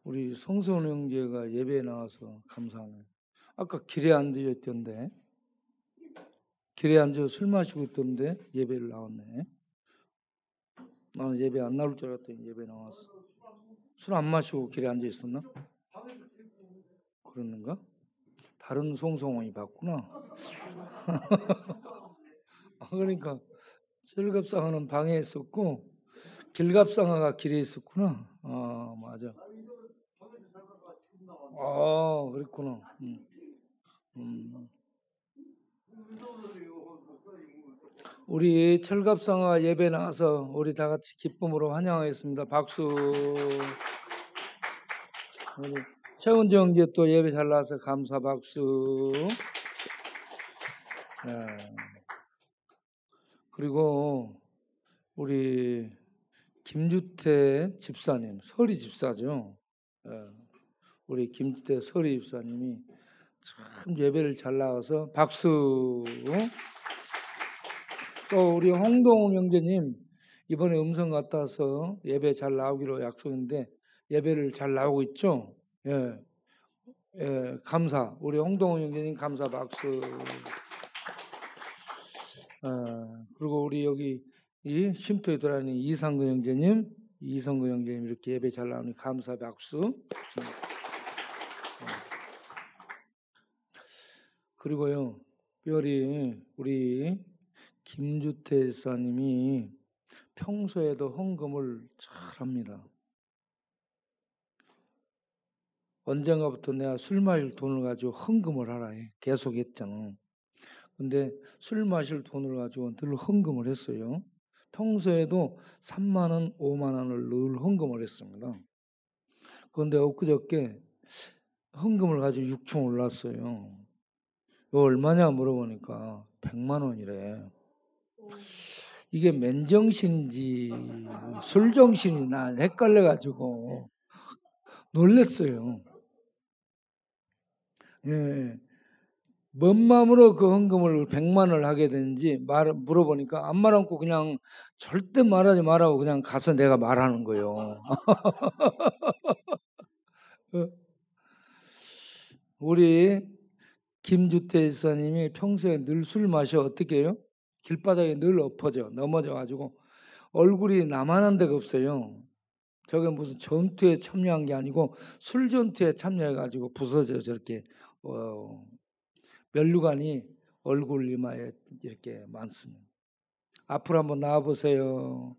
우리 성선 형제가 예배에 나와서 감사하네. 아까 길에 앉으셨던데, 길에 앉아 술 마시고 있던데 예배를 나왔네. 나는 예배 안 나올 줄 알았더니 예배 나왔어. 술 안 마시고 길에 앉아 있었나? 그러는가? 다른 송성원이 봤구나. 그러니까 철갑상어는 방에 있었고 길갑상어가 길에 있었구나. 맞아. 그랬구나. 우리 철갑상어 예배 나와서 우리 다 같이 기쁨으로 환영하겠습니다. 박수. 우리 최은정 형제 또 예배 잘 나와서 감사 박수. 그리고 우리 김주태 집사님, 설이 집사죠. 우리 김주태 설이 집사님이 참 예배를 잘 나와서 박수. 또 우리 홍동훈 형제님 이번에 음성 갔다 와서 예배 잘 나오기로 약속인데 예배를 잘 나오고 있죠. 감사. 우리 홍동훈 형제님 감사 박수. 그리고 우리 여기 이 쉼터에 들어가는 이상근 형제님 이렇게 예배 잘 나오니 감사 박수. 그리고요, 특별히 우리 김주태 집사님이 평소에도 헌금을 잘합니다. 언젠가부터 내가 술 마실 돈을 가지고 헌금을 하라 해. 계속 했잖아. 근데 술 마실 돈을 가지고 늘 헌금을 했어요. 평소에도 3만 원, 5만 원을 늘 헌금을 했습니다. 그런데 엊그저께 헌금을 가지고 6층 올랐어요. 이거 얼마냐 물어보니까 100만 원이래. 이게 맨정신인지 술정신이 난 헷갈려가지고 놀랬어요. 뭔 마음으로 그 헌금을 100만 원을 하게 되는지 물어보니까 안 말하고 그냥 절대 말하지 말라고 그냥 가서 내가 말하는 거예요. 우리 김주태 집사님이 평소에 늘 술 마셔 어떻게 해요? 길바닥에 늘 넘어져가지고 얼굴이 나만한 데가 없어요. 저게 무슨 전투에 참여한 게 아니고 술 전투에 참여해가지고 부서져 저렇게 면류관이 얼굴 이마에 이렇게 많습니다. 앞으로 한번 나와보세요.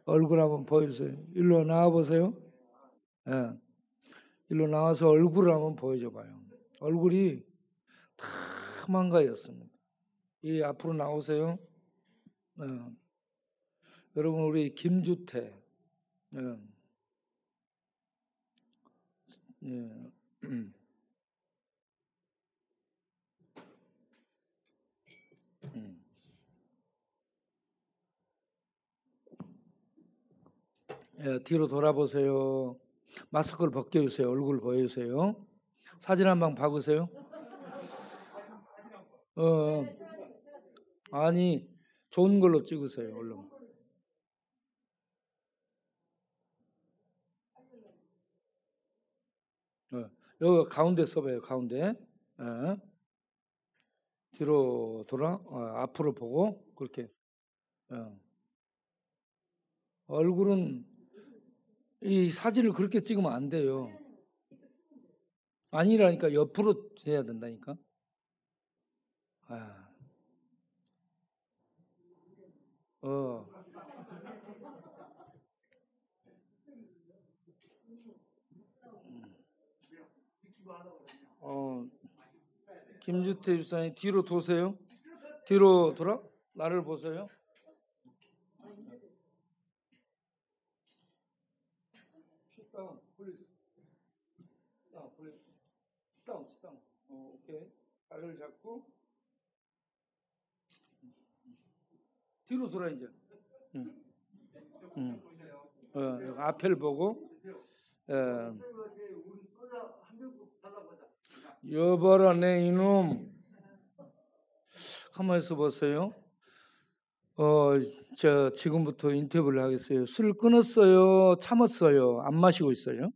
얼굴 한번 보여주세요. 일로 나와보세요. 일로 나와서 얼굴을 한번 보여줘봐요. 얼굴이 다 망가졌습니다. 이 앞으로 나오세요. 여러분 우리 김주태 뒤로 돌아보세요. 마스크를 벗겨주세요. 얼굴 보여주세요. 사진 한 방 박으세요. 아니 좋은 걸로 찍으세요. 얼른. 여기 가운데 써봐요. 가운데. 뒤로 돌아 앞으로 보고 그렇게. 얼굴은 이 사진을 그렇게 찍으면 안 돼요. 아니라니까 옆으로 해야 된다니까. 김주태 집사님 뒤로 도세요. 뒤로 돌아 나를 보세요. Sit down, please. Sit down. 오케이. 다리를 잡고 뒤로 돌아 이제. 앞을 보고. 여봐라 내 이놈. 가만히 있어 보세요. 지금부터 인터뷰를 하겠어요. 술 끊었어요? 참았어요? 안 마시고 있어요?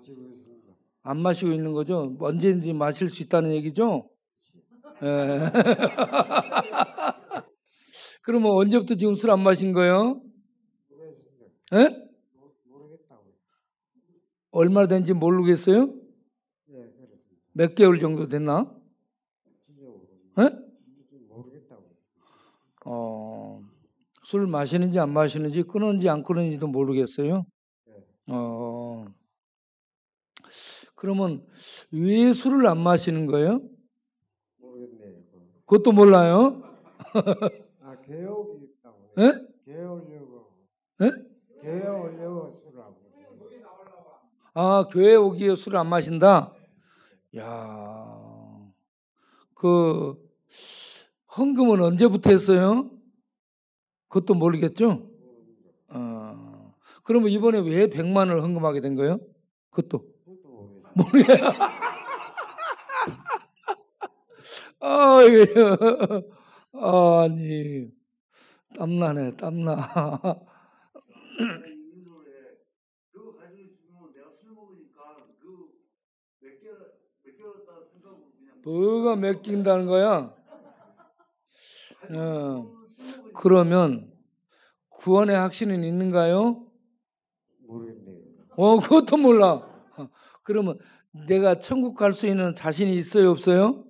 마시고 있습니다. 안 마시고 있는 거죠? 언제든지 마실 수 있다는 얘기죠? 예. 그러면 언제부터 지금 술 안 마신 거예요? 모르겠습니다. 예? 모르겠다고요. 얼마 된지 모르겠어요? 예, 그렇습니다. 몇 개월 정도 됐나? 진짜 모르겠습니다. 예? 모르겠다고요. 술 마시는지 안 마시는지 끊었는지 안 끊었는지도 모르겠어요. 예, 그러면 왜 술을 안 마시는 거예요? 모르겠네요. 그것도 몰라요? 아, 개업이 있다고. 예? 개업려고. 예? 개업려고 술하고. 아, 교회 오기 위해 술을 안 마신다? 야, 그 헌금은 언제부터 했어요? 그것도 모르겠죠? 그러면 이번에 왜 100만을 헌금하게 된 거예요? 그것도 그것도 모르겠습니다. 모르겠어요. 아니, 땀나네, 땀나. 그거 가지고 있으면 내가 술 먹으니까 그몇 개월 따라 생각하고 그냥 뭐가 맡긴다는 거야? 그러면 구원의 확신은 있는가요? 모르겠네요. 그것도 몰라. 그러면 내가 천국 갈 수 있는 자신이 있어요, 없어요?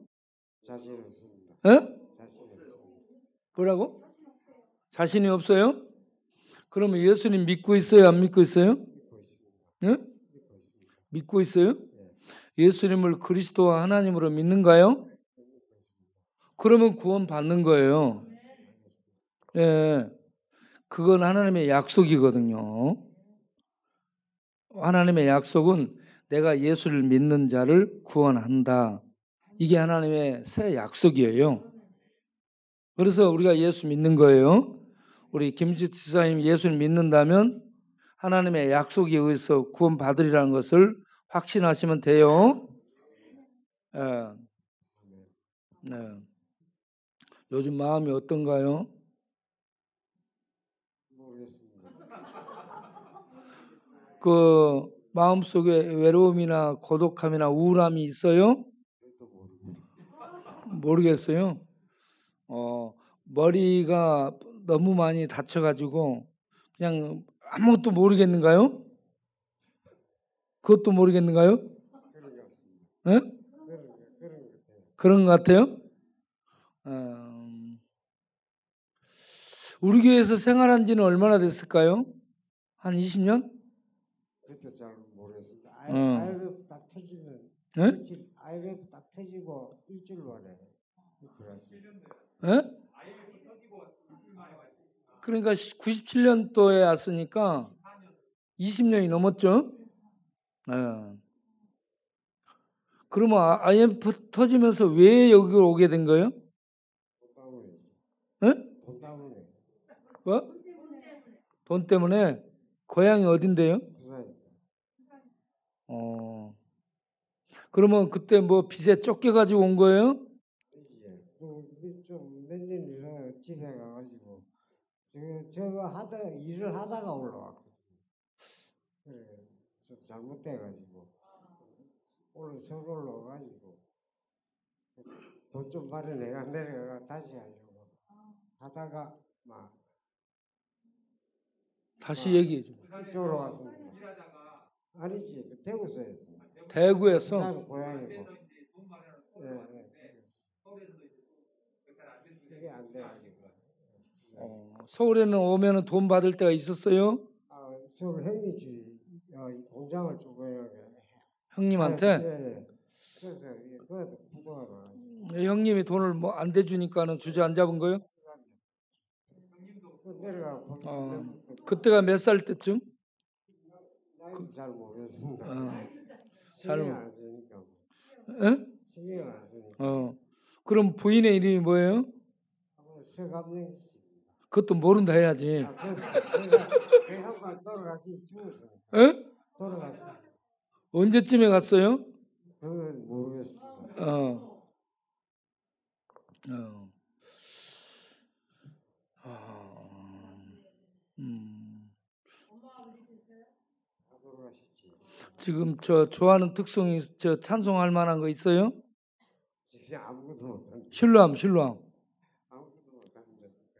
자신 없습니다. 에? 자신 없습니다. 뭐라고? 자신이 없어요? 그러면 예수님 믿고 있어요, 안 믿고 있어요? 믿고 있습니다. 예? 믿고 있습니다. 믿고 있어요? 예, 예수님을 그리스도와 하나님으로 믿는가요? 믿고 있습니다. 그러면 구원 받는 거예요. 알겠습니다. 예. 그건 하나님의 약속이거든요. 하나님의 약속은 내가 예수를 믿는 자를 구원한다. 이게 하나님의 새 약속이에요. 그래서 우리가 예수 믿는 거예요. 우리 김지태 지사님 예수를 믿는다면 하나님의 약속에 의해서 구원 받으리라는 것을 확신하시면 돼요. 예. 네. 요즘 마음이 어떤가요? 모르겠습니다. 그 마음속에 외로움이나 고독함이나 우울함이 있어요? 그것도 모르겠습니다. 모르겠어요. 머리가 너무 많이 다쳐가지고 그냥 아무것도 모르겠는가요? 그것도 모르겠는가요? 그런 것 같습니다. 예? 그런 것 같아요. 그런 것 같아요. 우리 교회에서 생활한 지는 얼마나 됐을까요? 한 20년? 그것도 잘 모르겠습니다. 어. IMF 딱 터지는 예? 며칠 IMF 딱 터지고 일주일 만에 들어왔습니다. 예? 그러니까 97년도에 왔으니까 20년이 넘었죠? 예. 그러면 IMF 터지면서 왜 여기 오게 된 거예요? 돈 때문에. 예? 돈 때문에. 뭐? 돈 때문에. 고향이 어딘데요? 부산입니다. 그러면 그때 뭐 빚에 쫓겨가지고 온 거예요? 이제 좀몇년 일하다 집에 가가지고 저거 일을 하다가 올라왔거든요. 그래 좀 잘못돼가지고 오늘 서울 올라가지고 돈 좀 마련해가 내려가 다시 하려고 하다가 막 다시 얘기해 줘. 이쪽으로 왔습니다. 아니지 대구서 했습니다. 대구에서? 부산 고향이고. 예. 이게 안 돼가지고. 서울에는 오면은 돈 받을 때가 있었어요? 서울 현미주의 공장을 조금 형님한테? 예. 그래서 그것도 부도가 나가지고. 형님이 돈을 뭐 안 대주니까는 주저앉아본 거예요? 내려가 그때가 몇 살 때쯤? 나이도 잘 모르겠습니다. 잘 신경 안 쓰니까. 예? 신경을 안 쓰니까. 그럼 부인의 이름이 뭐예요? 서감령 씨. 그것도 모른다 해야지. 그 양반 돌아가시 죽었어요. 예? 돌아갔어요. 언제쯤에 갔어요? 그건 모르겠습니다. 돌아가셨지. 지금 저 좋아하는 특성이 저 찬송할 만한 거 있어요? 그냥 아무것도 못한다. 신랑 아무것도 못한다.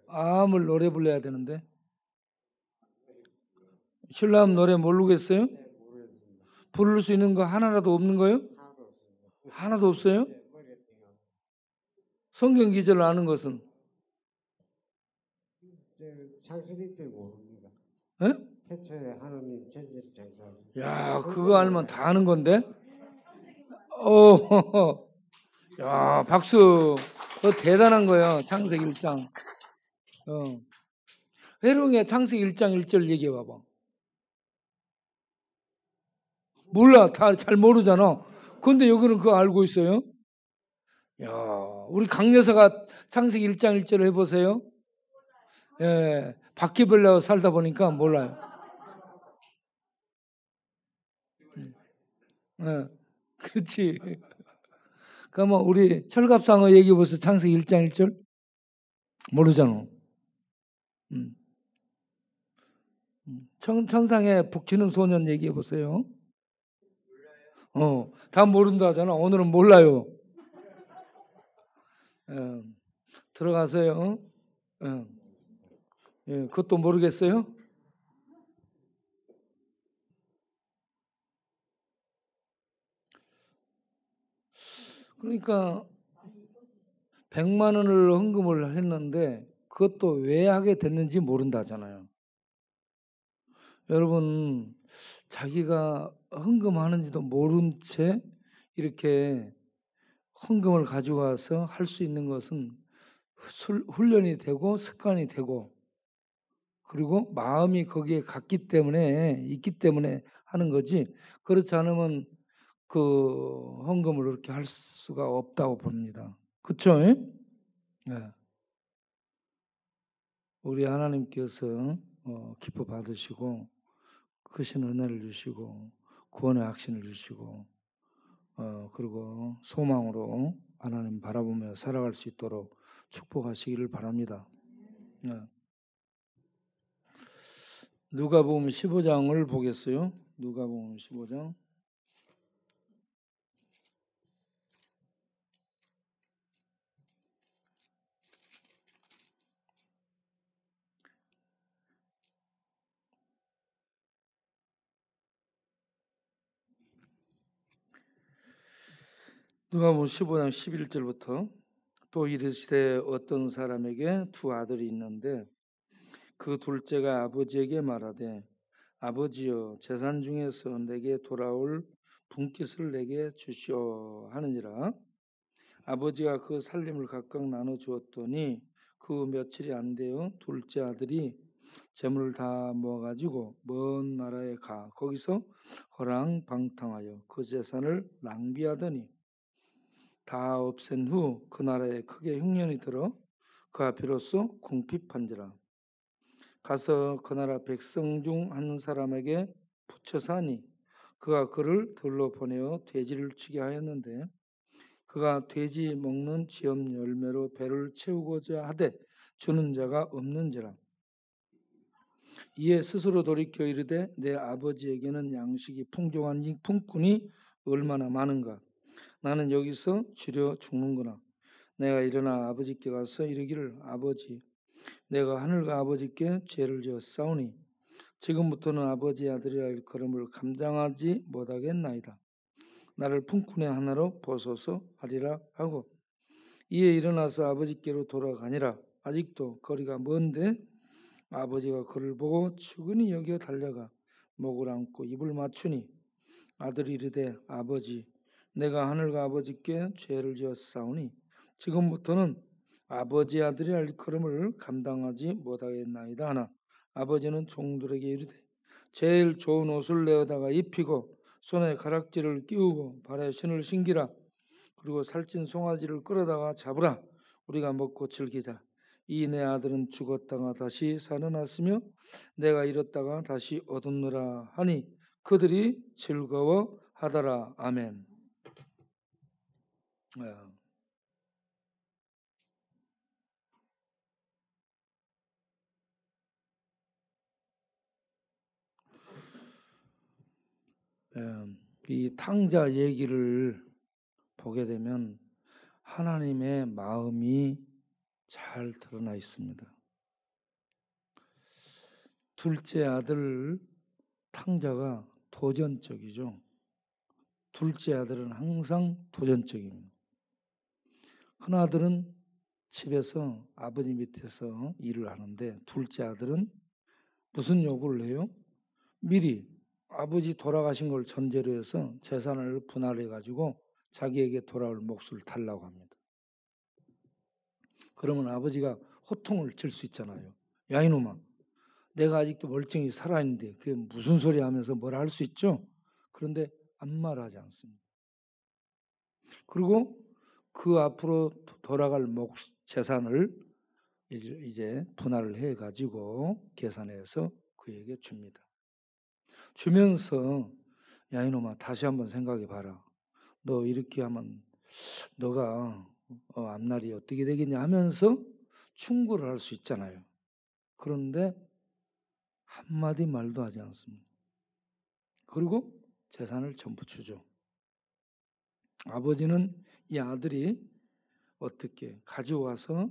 암을 노래 불러야 되는데 신랑 노래 모르겠어요? 네, 모르겠습니다. 부를 수 있는 거 하나라도 없는 거요? 하나도 없습니다. 하나도 없어요? 네, 머리가 띵하. 성경 기절을 아는 것은? 창세기 모릅니다. 예? 태초에 하나님이 천지를 창조하시고. 야, 그거 알면 다 아는 건데? 오, 야, 박수. 그거 대단한 거예요. 창세기 1장. 회룡이야 창세기 1장 1절 얘기해 봐봐. 몰라. 다 잘 모르잖아. 근데 여기는 그거 알고 있어요? 야, 우리 강여사가 창세기 1장 1절을 해보세요. 예, 바퀴벌레와 살다 보니까 몰라요. 예, 그렇지. 그러면 우리 철갑상어 얘기해 보세요. 창세기 1장 1절? 모르잖아. 천상에 북치는 소년 얘기해 보세요. 다 모른다 하잖아. 오늘은 몰라요. 들어가세요. 예, 그것도 모르겠어요? 그러니까 100만 원을 헌금을 했는데 그것도 왜 하게 됐는지 모른다잖아요. 여러분 자기가 헌금하는지도 모른 채 이렇게 헌금을 가지고 와서 할 수 있는 것은 훈련이 되고 습관이 되고 그리고 마음이 거기에 있기 때문에 하는 거지. 그렇지 않으면 그 헌금을 그렇게 할 수가 없다고 봅니다. 그렇죠? 네. 우리 하나님께서 기뻐 받으시고 크신 은혜를 주시고 구원의 확신을 주시고 그리고 소망으로 하나님 바라보며 살아갈 수 있도록 축복하시기를 바랍니다. 네. 누가복음 15장을 보겠어요. 누가복음 15장. 누가복음 15장 11절부터 또 이르시되 어떤 사람에게 두 아들이 있는데 그 둘째가 아버지에게 말하되 아버지여 재산 중에서 내게 돌아올 분깃을 내게 주시오 하느니라. 아버지가 그 살림을 각각 나눠 주었더니 그 며칠이 안 되어 둘째 아들이 재물을 다 모아가지고 먼 나라에 가 거기서 허랑방탕하여 그 재산을 낭비하더니 다 없앤 후 그 나라에 크게 흉년이 들어 그가 비로소 궁핍한지라. 가서 그 나라 백성 중 한 사람에게 붙여 사니 그가 그를 들러 보내어 돼지를 치게 하였는데 그가 돼지 먹는 지엄 열매로 배를 채우고자 하되 주는 자가 없는지라. 이에 스스로 돌이켜 이르되 내 아버지에게는 양식이 풍족한 이 품꾼이 얼마나 많은가. 나는 여기서 주려 죽는구나. 내가 일어나 아버지께 가서 이르기를 아버지 내가 하늘과 아버지께 죄를 지어 싸우니 지금부터는 아버지의 아들이라 일컬음을 감당하지 못하겠나이다. 나를 품꾼의 하나로 보소서 하리라 하고 이에 일어나서 아버지께로 돌아가니라. 아직도 거리가 먼데 아버지가 그를 보고 측은히 여겨 달려가 목을 안고 입을 맞추니 아들이 이르되 아버지 내가 하늘과 아버지께 죄를 지었사오니 지금부터는 아버지의 아들이 일컬음을 감당하지 못하겠나이다 하나 아버지는 종들에게 이르되 제일 좋은 옷을 내어다가 입히고 손에 가락지를 끼우고 발에 신을 신기라. 그리고 살찐 송아지를 끌어다가 잡으라. 우리가 먹고 즐기자. 이 내 아들은 죽었다가 다시 살아났으며 내가 잃었다가 다시 얻었노라 하니 그들이 즐거워하더라. 아멘. 이 탕자 얘기를 보게 되면 하나님의 마음이 잘 드러나 있습니다. 둘째 아들 탕자가 도전적이죠. 둘째 아들은 항상 도전적입니다. 큰 아들은 집에서 아버지 밑에서 일을 하는데 둘째 아들은 무슨 요구를 해요? 미리 아버지 돌아가신 걸 전제로 해서 재산을 분할해 가지고 자기에게 돌아올 몫을 달라고 합니다. 그러면 아버지가 호통을 칠 수 있잖아요. 야 이놈아, 내가 아직도 멀쩡히 살아있는데 그게 무슨 소리 하면서 뭐라 할 수 있죠. 그런데 아무 말 하지 않습니다. 그리고 그 앞으로 돌아갈 재산을 이제 분할을 해가지고 계산해서 그에게 줍니다. 주면서 야 이놈아 다시 한번 생각해 봐라. 너 이렇게 하면 너가 앞날이 어떻게 되겠냐 하면서 충고를 할 수 있잖아요. 그런데 한마디 말도 하지 않습니다. 그리고 재산을 전부 주죠. 아버지는 이 아들이 어떻게 가져와서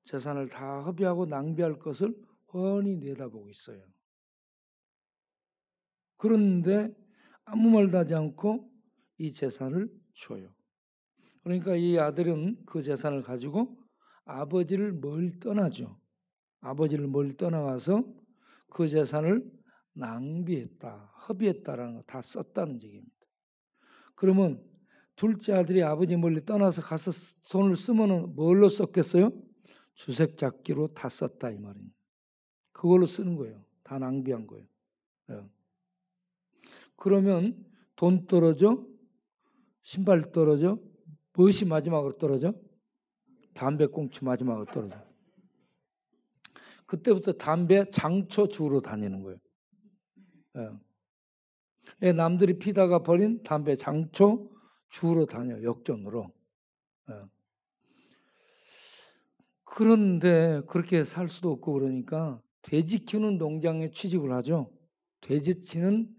재산을 다 허비하고 낭비할 것을 훤히 내다보고 있어요. 그런데 아무 말도 하지 않고 이 재산을 줘요. 그러니까 이 아들은 그 재산을 가지고 아버지를 멀리 떠나죠. 아버지를 멀리 떠나가서 그 재산을 낭비했다, 허비했다라는 거 다 썼다는 얘기입니다. 그러면 둘째 아들이 아버지 멀리 떠나서 가서 손을 쓰면 뭘로 썼겠어요? 주색잡기로 다 썼다 이 말입니다. 그걸로 쓰는 거예요. 다 낭비한 거예요. 그러면 돈 떨어져? 신발 떨어져? 무엇이 마지막으로 떨어져? 담배꽁초 마지막으로 떨어져. 그때부터 담배 장초 주우러 다니는 거예요. 남들이 피다가 버린 담배 장초 주우러 다녀요. 역전으로. 그런데 그렇게 살 수도 없고 그러니까 돼지 키우는 농장에 취직을 하죠. 돼지치는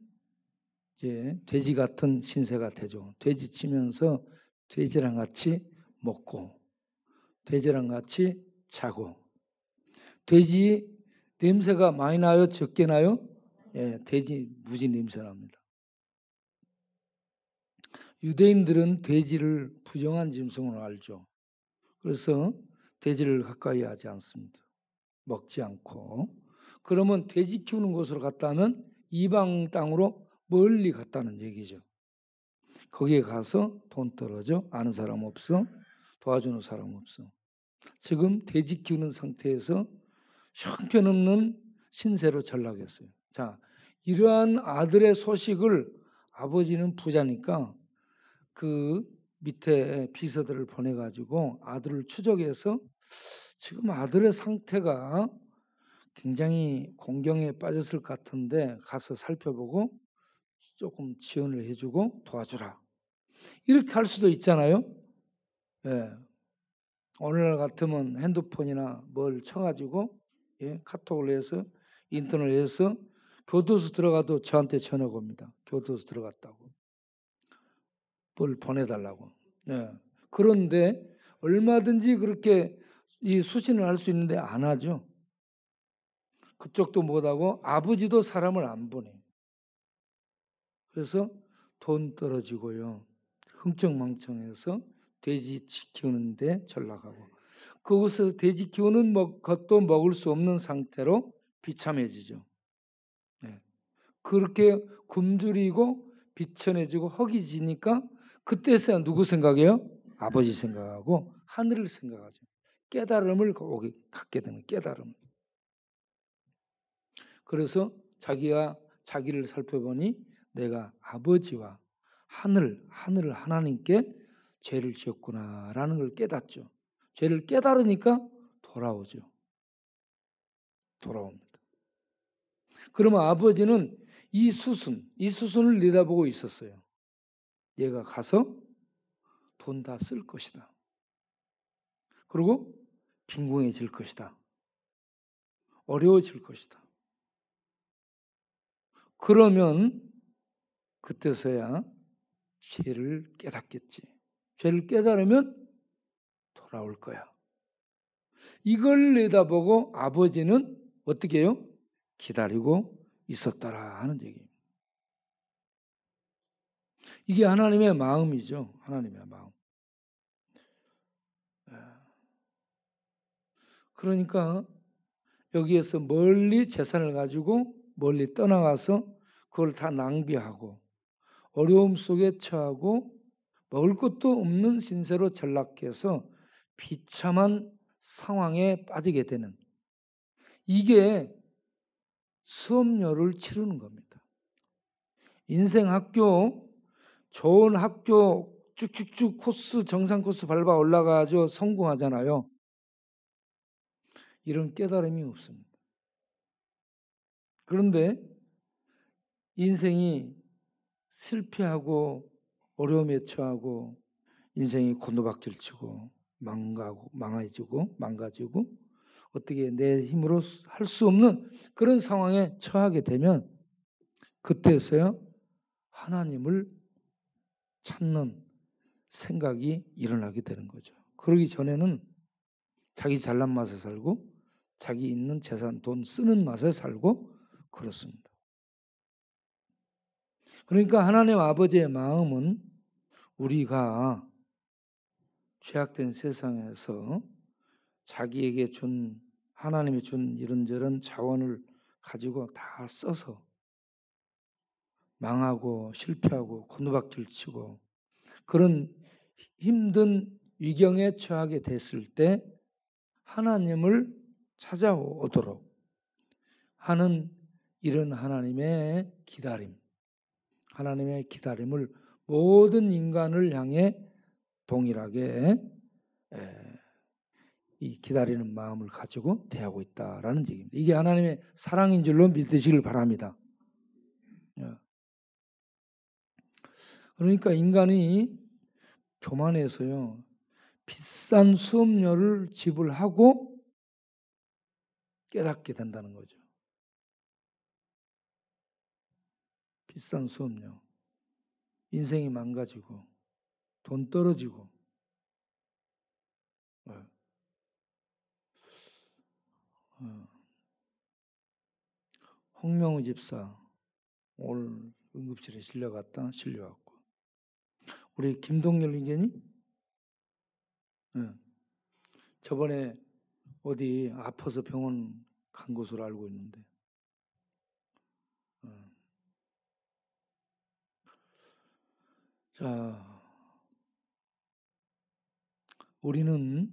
이제 돼지 같은 신세가 되죠. 돼지 치면서 돼지랑 같이 먹고 돼지랑 같이 자고. 돼지 냄새가 많이 나요? 적게 나요? 돼지 무지 냄새 납니다. 유대인들은 돼지를 부정한 짐승으로 알죠. 그래서 돼지를 가까이 하지 않습니다. 먹지 않고. 그러면 돼지 키우는 곳으로 갔다면 이방 땅으로 멀리 갔다는 얘기죠. 거기에 가서 돈 떨어져 아는 사람 없어, 도와주는 사람 없어. 지금 돼지 키우는 상태에서 형편없는 신세로 전락했어요. 자, 이러한 아들의 소식을 아버지는 부자니까 그 밑에 비서들을 보내가지고 아들을 추적해서 지금 아들의 상태가 굉장히 공경에 빠졌을 것 같은데 가서 살펴보고 조금 지원을 해주고 도와주라. 이렇게 할 수도 있잖아요. 오늘날 같으면 핸드폰이나 뭘 쳐가지고 카톡을 해서 인터넷을 해서 교도소 들어가도 저한테 전화가 옵니다. 교도소 들어갔다고. 뭘 보내달라고. 그런데 얼마든지 그렇게 이 수신을 할 수 있는데 안 하죠. 그쪽도 못하고 아버지도 사람을 안 보내. 그래서 돈 떨어지고요. 흥청망청해서 돼지 키우는데 전락하고 그곳에서 돼지 키우는 것도 먹을 수 없는 상태로 비참해지죠. 그렇게 굶주리고 비천해지고 허기지니까 그때서야 누구 생각해요? 아버지 생각하고 하늘을 생각하죠. 깨달음을 갖게 되는 깨달음. 그래서 자기가 자기를 살펴보니 내가 아버지와 하늘을 하나님께 죄를 지었구나라는 걸 깨닫죠. 죄를 깨달으니까 돌아오죠. 돌아옵니다. 그러면 아버지는 이 수순을 내다보고 있었어요. 얘가 가서 돈 다 쓸 것이다. 그리고 빈궁해질 것이다. 어려워질 것이다. 그러면 그때서야 죄를 깨닫겠지. 죄를 깨달으면 돌아올 거야. 이걸 내다보고 아버지는 어떻게 해요? 기다리고 있었더라 하는 얘기입니다. 이게 하나님의 마음이죠. 하나님의 마음. 그러니까 여기에서 멀리 재산을 가지고 멀리 떠나가서 그걸 다 낭비하고 어려움 속에 처하고 먹을 것도 없는 신세로 전락해서 비참한 상황에 빠지게 되는, 이게 수업료를 치르는 겁니다. 인생 학교, 좋은 학교 쭉쭉쭉 코스, 정상 코스 밟아 올라가죠. 성공하잖아요. 이런 깨달음이 없습니다. 그런데 인생이 실패하고 어려움에 처하고 인생이 곤두박질치고 망가지고 어떻게 내 힘으로 할 수 없는 그런 상황에 처하게 되면 그때서야 하나님을 찾는 생각이 일어나게 되는 거죠. 그러기 전에는 자기 잘난 맛에 살고 자기 있는 재산, 돈 쓰는 맛에 살고 그렇습니다. 그러니까 하나님 아버지의 마음은 우리가 죄악된 세상에서 자기에게 준, 하나님이 준 이런저런 자원을 가지고 다 써서 망하고 실패하고 곤두박질치고 그런 힘든 위경에 처하게 됐을 때 하나님을 찾아오도록 하는 이런 하나님의 기다림, 하나님의 기다림을 모든 인간을 향해 동일하게 이 기다리는 마음을 가지고 대하고 있다라는 얘기입니다. 이게 하나님의 사랑인 줄로 믿으시길 바랍니다. 그러니까 인간이 교만해서요, 비싼 수업료를 지불하고 깨닫게 된다는 거죠. 비싼 수업료. 인생이 망가지고 돈 떨어지고. 홍명우 집사 오늘 응급실에 실려왔고 우리 김동열 의견이 저번에 어디 아파서 병원 간 것으로 알고 있는데 자, 우리는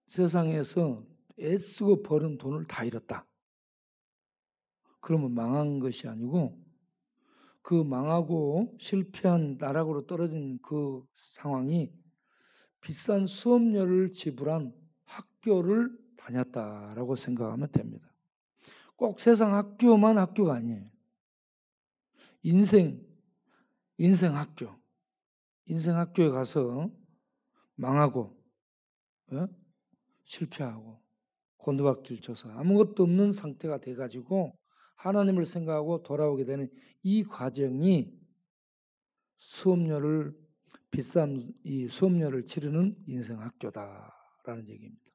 세상에서 애쓰고 버는 돈을 다 잃었다. 그러면 망한 것이 아니고 그 망하고 실패한 나락으로 떨어진 그 상황이 비싼 수업료를 지불한 학교를 다녔다라고 생각하면 됩니다. 꼭 세상 학교만 학교가 아니에요. 인생 학교에 가서 망하고 실패하고 곤두박질 쳐서 아무것도 없는 상태가 돼가지고 하나님을 생각하고 돌아오게 되는 이 과정이 비싼 이 수업료를 치르는 인생 학교다라는 얘기입니다.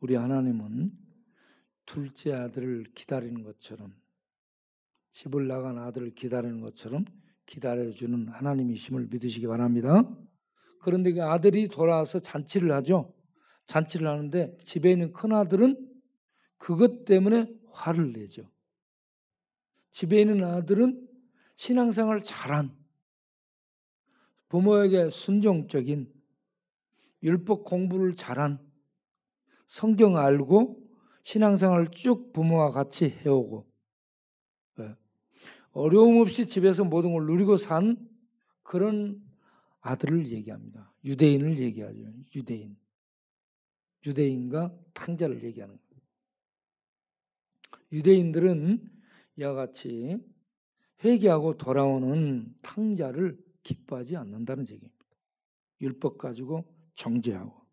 우리 하나님은 둘째 아들을 기다리는 것처럼, 집을 나간 아들을 기다리는 것처럼 기다려주는 하나님이심을 믿으시기 바랍니다. 그런데 그 아들이 돌아와서 잔치를 하죠. 잔치를 하는데 집에 있는 큰아들은 그것 때문에 화를 내죠. 집에 있는 아들은 신앙생활 잘한, 부모에게 순종적인, 율법 공부를 잘한, 성경 알고 신앙생활을 쭉 부모와 같이 해오고 어려움 없이 집에서 모든 걸 누리고 산 그런 아들을 얘기합니다. 유대인을 얘기하죠. 유대인과 탕자를 얘기하는 거예요. 유대인들은 이와 같이 회개하고 돌아오는 탕자를 기뻐하지 않는다는 얘기입니다. 율법 가지고 정죄하고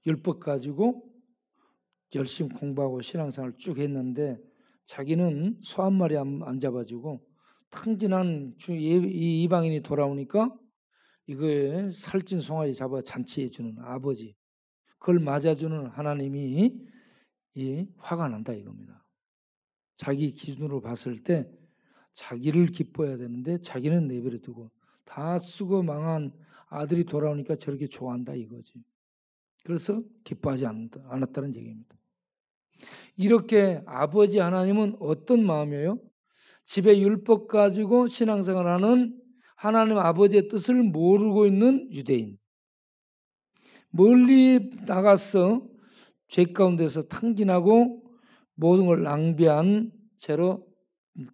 율법 가지고 열심히 공부하고 신앙생활을 쭉 했는데 자기는 소 한 마리 안 잡아주고 탕진한 이 이방인이 돌아오니까 이거에 살찐 송아지 잡아 잔치해 주는 아버지, 그걸 맞아주는 하나님이 화가 난다 이겁니다. 자기 기준으로 봤을 때 자기를 기뻐해야 되는데 자기는 내버려 두고 다 쓰고 망한 아들이 돌아오니까 저렇게 좋아한다 이거지. 그래서 기뻐하지 않았다는 얘기입니다. 이렇게 아버지 하나님은 어떤 마음이에요? 집에 율법 가지고 신앙생활하는 하나님 아버지의 뜻을 모르고 있는 유대인, 멀리 나가서 죄 가운데서 탕진하고 모든 걸 낭비한 채로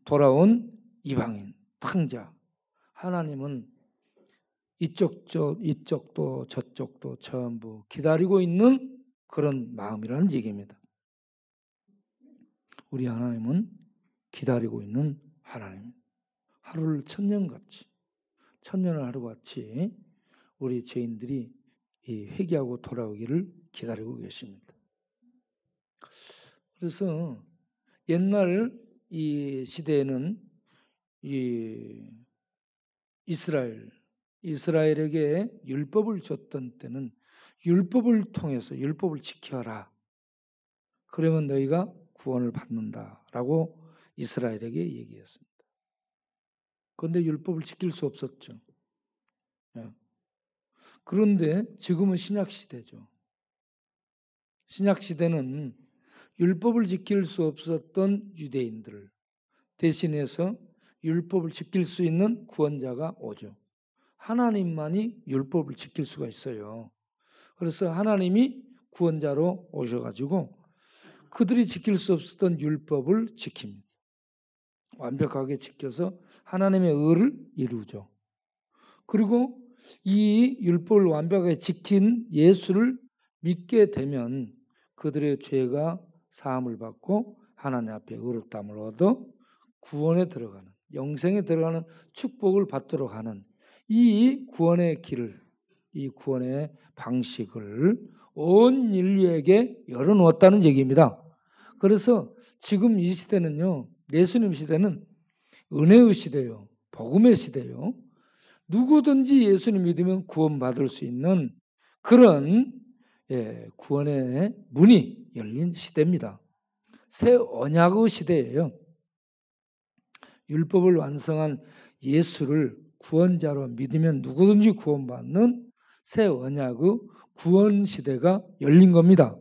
돌아온 이방인, 탕자. 하나님은 이쪽도 저쪽도 전부 기다리고 있는 그런 마음이라는 얘기입니다. 우리 하나님은 기다리고 있는 하나님. 하루를 천년을 하루같이 우리 죄인들이 회개하고 돌아오기를 기다리고 계십니다. 그래서 옛날 이 시대에는 이스라엘에게 율법을 줬던 때는 율법을 통해서 율법을 지켜라. 그러면 너희가 구원을 받는다라고 이스라엘에게 얘기했습니다. 그런데 율법을 지킬 수 없었죠. 그런데 지금은 신약 시대죠. 신약 시대는 율법을 지킬 수 없었던 유대인들을 대신해서 율법을 지킬 수 있는 구원자가 오죠. 하나님만이 율법을 지킬 수가 있어요. 그래서 하나님이 구원자로 오셔가지고 그들이 지킬 수 없었던 율법을 지킵니다. 완벽하게 지켜서 하나님의 의를 이루죠. 그리고 이 율법을 완벽하게 지킨 예수를 믿게 되면 그들의 죄가 사함을 받고 하나님 앞에 의롭다함을 얻어 구원에 들어가는, 영생에 들어가는 축복을 받도록 하는 이 구원의 길을, 이 구원의 방식을 온 인류에게 열어놓았다는 얘기입니다. 그래서 지금 이 시대는요, 예수님 시대는 은혜의 시대요, 복음의 시대요. 누구든지 예수님 믿으면 구원받을 수 있는 그런 구원의 문이 열린 시대입니다. 새 언약의 시대예요. 율법을 완성한 예수를 구원자로 믿으면 누구든지 구원받는 새 언약의 구원 시대가 열린 겁니다.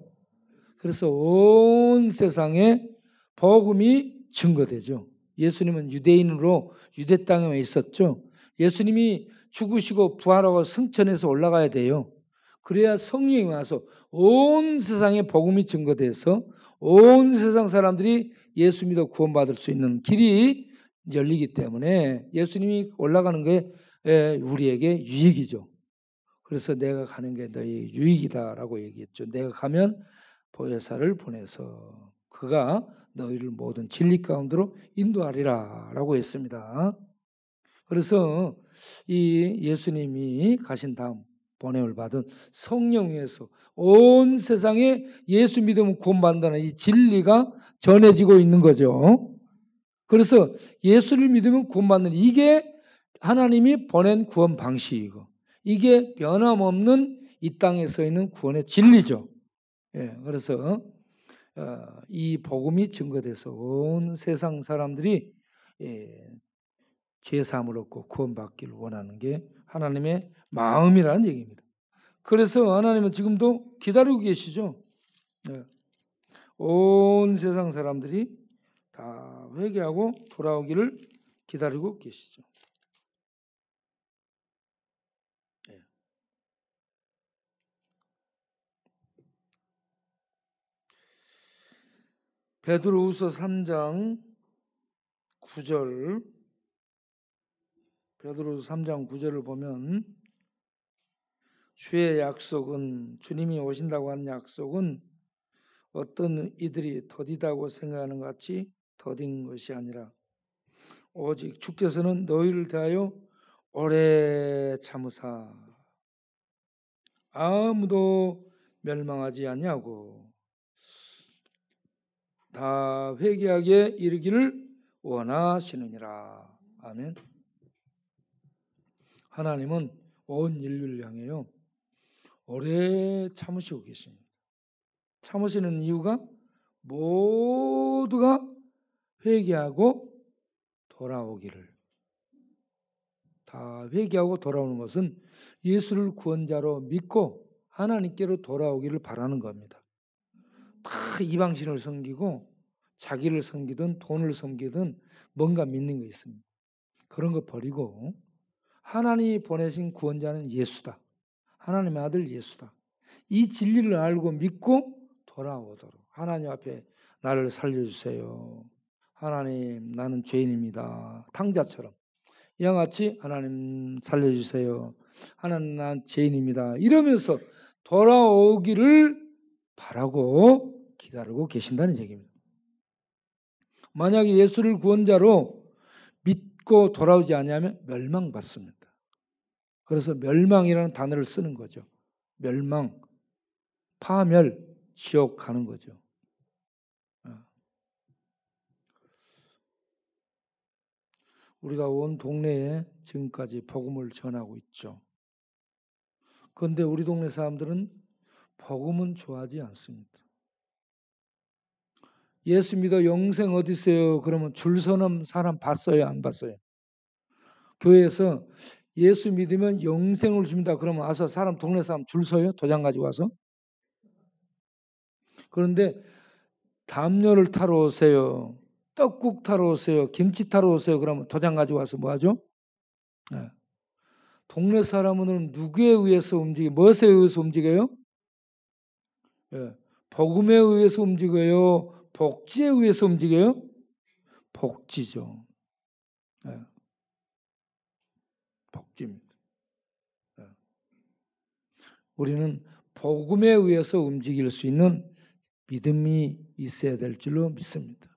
그래서 온 세상에 복음이 증거되죠. 예수님은 유대인으로 유대 땅에만 있었죠. 예수님이 죽으시고 부활하고 승천해서 올라가야 돼요. 그래야 성령이 와서 온 세상에 복음이 증거돼서 온 세상 사람들이 예수 믿어 구원받을 수 있는 길이 열리기 때문에 예수님이 올라가는 게 우리에게 유익이죠. 그래서 내가 가는 게 너희 유익이다라고 얘기했죠. 내가 가면 보혜사를 보내서 그가 너희를 모든 진리 가운데로 인도하리라라고 했습니다. 그래서 이 예수님이 가신 다음 보냄을 받은 성령 위에서 온 세상에 예수 믿으면 구원받는다는 이 진리가 전해지고 있는 거죠. 그래서 예수를 믿으면 구원받는, 이게 하나님이 보낸 구원 방식이고 이게 변함없는 이 땅에 서 있는 구원의 진리죠. 그래서 이 복음이 증거돼서 온 세상 사람들이 죄 사함을 얻고 구원받기를 원하는 게 하나님의 마음이라는 얘기입니다. 그래서 하나님은 지금도 기다리고 계시죠. 온 세상 사람들이 다 회개하고 돌아오기를 기다리고 계시죠. 베드로후서 3장 9절, 베드로후서 3장 9절을 보면 주의 약속은, 주님이 오신다고 하는 약속은 어떤 이들이 더디다고 생각하는 것 같이 더딘 것이 아니라 오직 주께서는 너희를 대하여 오래 참으사 아무도 멸망하지 아니하고 다 회개하게 이르기를 원하시느니라. 아멘. 하나님은 온 인류를 향해요 오래 참으시고 계십니다. 참으시는 이유가 모두가 회개하고 돌아오기를. 다 회개하고 돌아오는 것은 예수를 구원자로 믿고 하나님께로 돌아오기를 바라는 겁니다. 다 이방신을 섬기고 자기를 섬기든 돈을 섬기든 뭔가 믿는 게 있습니다. 그런 거 버리고 하나님이 보내신 구원자는 예수다. 하나님의 아들 예수다. 이 진리를 알고 믿고 돌아오도록 하나님 앞에 나를 살려주세요. 하나님 나는 죄인입니다. 탕자처럼 이와 같이 하나님 살려주세요. 하나님 난 죄인입니다. 이러면서 돌아오기를 바라고 기다리고 계신다는 얘기입니다. 만약에 예수를 구원자로 믿고 돌아오지 않으면 멸망받습니다. 그래서 멸망이라는 단어를 쓰는 거죠. 멸망, 파멸, 지옥 가는 거죠. 우리가 온 동네에 지금까지 복음을 전하고 있죠. 그런데 우리 동네 사람들은 복음은 좋아하지 않습니다. 예수 믿어 영생 어디 있어요? 그러면 줄 서는 사람 봤어요? 안 봤어요? 교회에서 예수 믿으면 영생을 줍니다. 그러면 와서 사람 동네 사람 줄 서요? 도장 가지고 와서? 그런데 담요를 타러 오세요. 떡국 타러 오세요. 김치 타러 오세요. 그러면 도장 가지고 와서 뭐 하죠? 네. 동네 사람은 누구에 의해서 움직여요? 무엇에 의해서 움직여요? 네. 복음에 의해서 움직여요? 복지에 의해서 움직여요? 복지죠. 네. 복지입니다. 네. 우리는 복음에 의해서 움직일 수 있는 믿음이 있어야 될 줄로 믿습니다.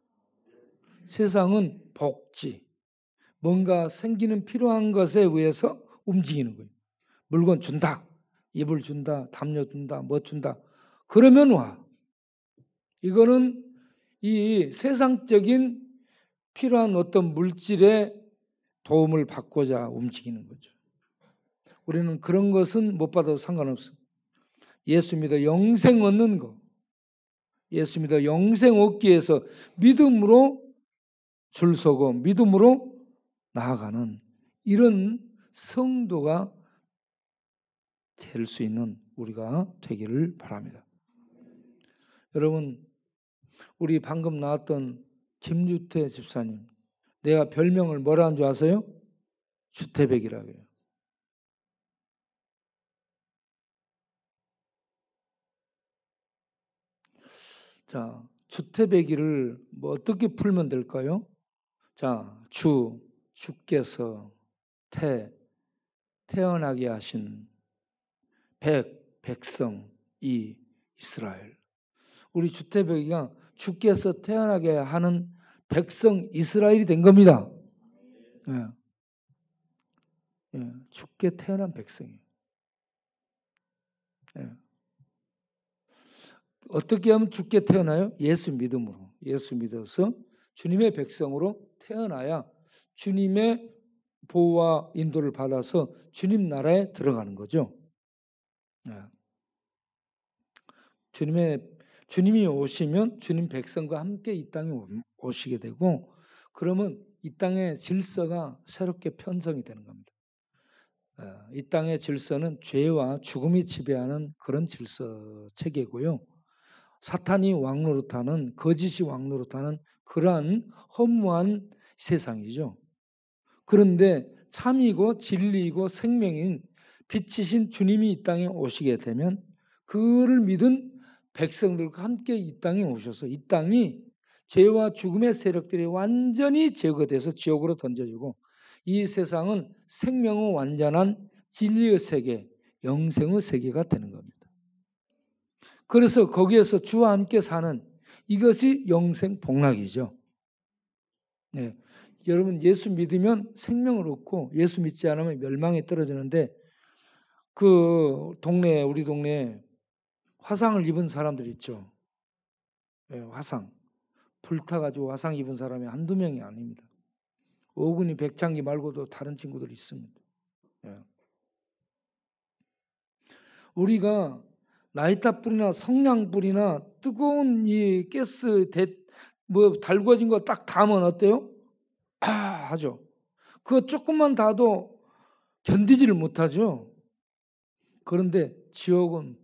세상은 복지, 뭔가 생기는 필요한 것에 의해서 움직이는 거예요. 물건 준다, 이불 준다, 담요 준다, 뭐 준다. 그러면 와. 이거는 이 세상적인 필요한 어떤 물질의 도움을 받고자 움직이는 거죠. 우리는 그런 것은 못 받아도 상관없어. 예수 믿어 영생 얻는 거. 예수 믿어 영생 얻기 위해서 믿음으로 줄 서고 믿음으로 나아가는 이런 성도가 될 수 있는 우리가 되기를 바랍니다. 여러분, 우리 방금 나왔던 김주태 집사님, 내가 별명을 뭐라 한 줄 아세요? 주태백이라고 해요. 자, 주태백이를 뭐 어떻게 풀면 될까요? 자, 주께서 태어나게 하신 백성 이 이스라엘. 우리 주태백이가 주께서 태어나게 하는 백성 이스라엘이 된 겁니다. 예. 예. 주께 태어난 백성이에요. 예. 어떻게 하면 주께 태어나요? 예수 믿음으로. 예수 믿어서 주님의 백성으로 태어나야 주님의 보호와 인도를 받아서 주님 나라에 들어가는 거죠. 예. 주님이 오시면 주님 백성과 함께 이 땅에 오시게 되고 그러면 이 땅의 질서가 새롭게 편성이 되는 겁니다. 이 땅의 질서는 죄와 죽음이 지배하는 그런 질서 체계고요. 사탄이 왕노릇하는 거짓이 왕노릇하는 그러한 허무한 세상이죠. 그런데 참이고 진리이고 생명인 빛이신 주님이 이 땅에 오시게 되면 그를 믿은 백성들과 함께 이 땅에 오셔서 이 땅이 죄와 죽음의 세력들이 완전히 제거돼서 지옥으로 던져지고 이 세상은 생명의 완전한 진리의 세계, 영생의 세계가 되는 겁니다. 그래서 거기에서 주와 함께 사는 이것이 영생 복락이죠. 네. 여러분 예수 믿으면 생명을 얻고 예수 믿지 않으면 멸망에 떨어지는데 그 동네에 우리 동네에 화상을 입은 사람들 있죠. 네, 화상. 불타가지고 화상 입은 사람이 한두 명이 아닙니다. 오근이 백창기 말고도 다른 친구들이 있습니다. 예. 우리가 나이타불이나 성냥불이나 뜨거운 이 가스 달궈진 거 딱 닿으면 어때요? 하죠. 그거 조금만 닿아도 견디지를 못하죠. 그런데 지옥은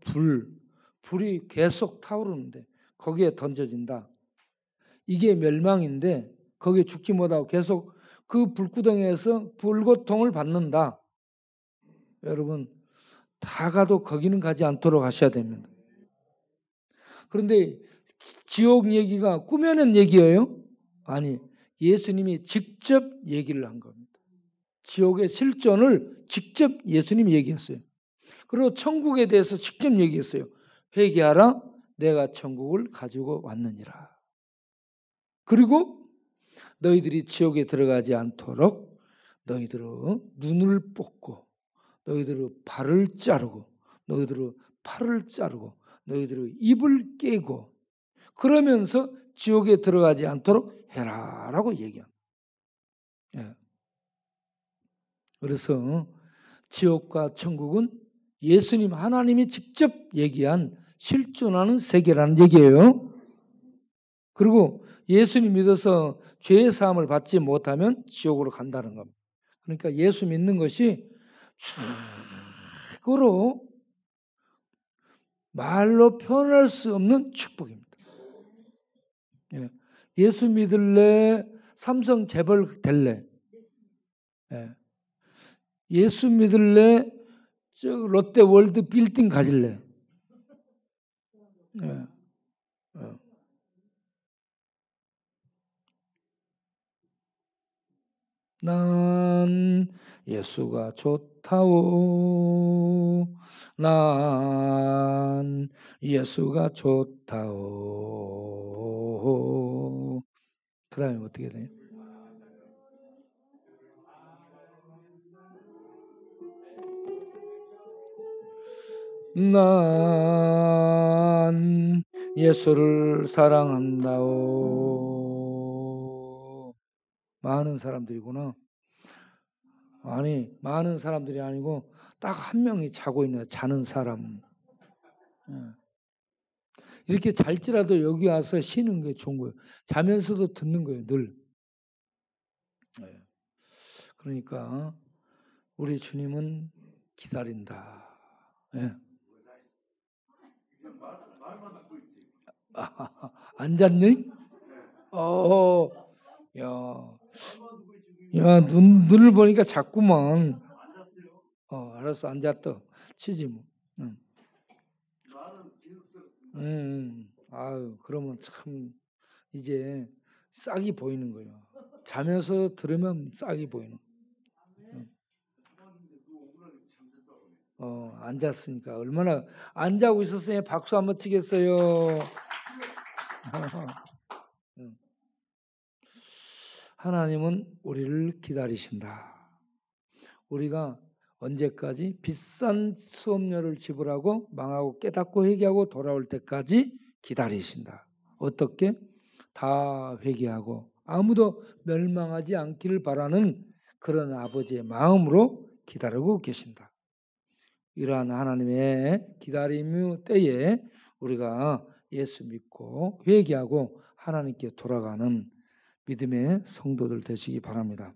불이 계속 타오르는데 거기에 던져진다. 이게 멸망인데 거기에 죽지 못하고 계속 그 불구덩이에서 불고통을 받는다. 여러분 다 가도 거기는 가지 않도록 하셔야 됩니다. 그런데 지옥 얘기가 꾸며낸 얘기예요? 아니, 예수님이 직접 얘기를 한 겁니다. 지옥의 실존을 직접 예수님이 얘기했어요. 그리고 천국에 대해서 직접 얘기했어요. 회개하라, 내가 천국을 가지고 왔느니라. 그리고 너희들이 지옥에 들어가지 않도록 너희들은 눈을 뽑고 너희들의 발을 자르고 너희들의 팔을 자르고 너희들의 입을 깨고 그러면서 지옥에 들어가지 않도록 해라라고 얘기합니다. 예. 그래서 지옥과 천국은 예수님 하나님이 직접 얘기한 실존하는 세계라는 얘기예요. 그리고 예수님 믿어서 죄의 사함을 받지 못하면 지옥으로 간다는 겁니다. 그러니까 예수 믿는 것이 최고로 말로 표현할 수 없는 축복입니다. 예. 예수 믿을래? 삼성 재벌 될래? 예. 예수 믿을래? 롯데 월드 빌딩 가질래? 예. 난 예수가 좋다오. 난 예수가 좋다오. 그 다음에 어떻게 돼요? 난 예수를 사랑한다오. 많은 사람들이구나. 아니, 많은 사람들이 아니고 딱 한 명이 자고 있는 자는 사람. 이렇게 잘지라도 여기 와서 쉬는 게 좋은 거예요. 자면서도 듣는 거예요, 늘. 그러니까 우리 주님은 기다린다. 예. 앉았니? 야, 눈을 보니까 자꾸만. 알았어, 앉았다. 치지 뭐. 아유, 그러면 참 이제 싹이 보이는 거예요. 자면서 들으면 싹이 보이는. 앉았으니까 얼마나 앉아고 있었으니 박수 한번 치겠어요. 하나님은 우리를 기다리신다. 우리가 언제까지? 비싼 수업료를 지불하고 망하고 깨닫고 회개하고 돌아올 때까지 기다리신다. 어떻게? 다 회개하고 아무도 멸망하지 않기를 바라는 그런 아버지의 마음으로 기다리고 계신다. 이러한 하나님의 기다림의 때에 우리가 예수 믿고 회개하고 하나님께 돌아가는 믿음의 성도들 되시기 바랍니다.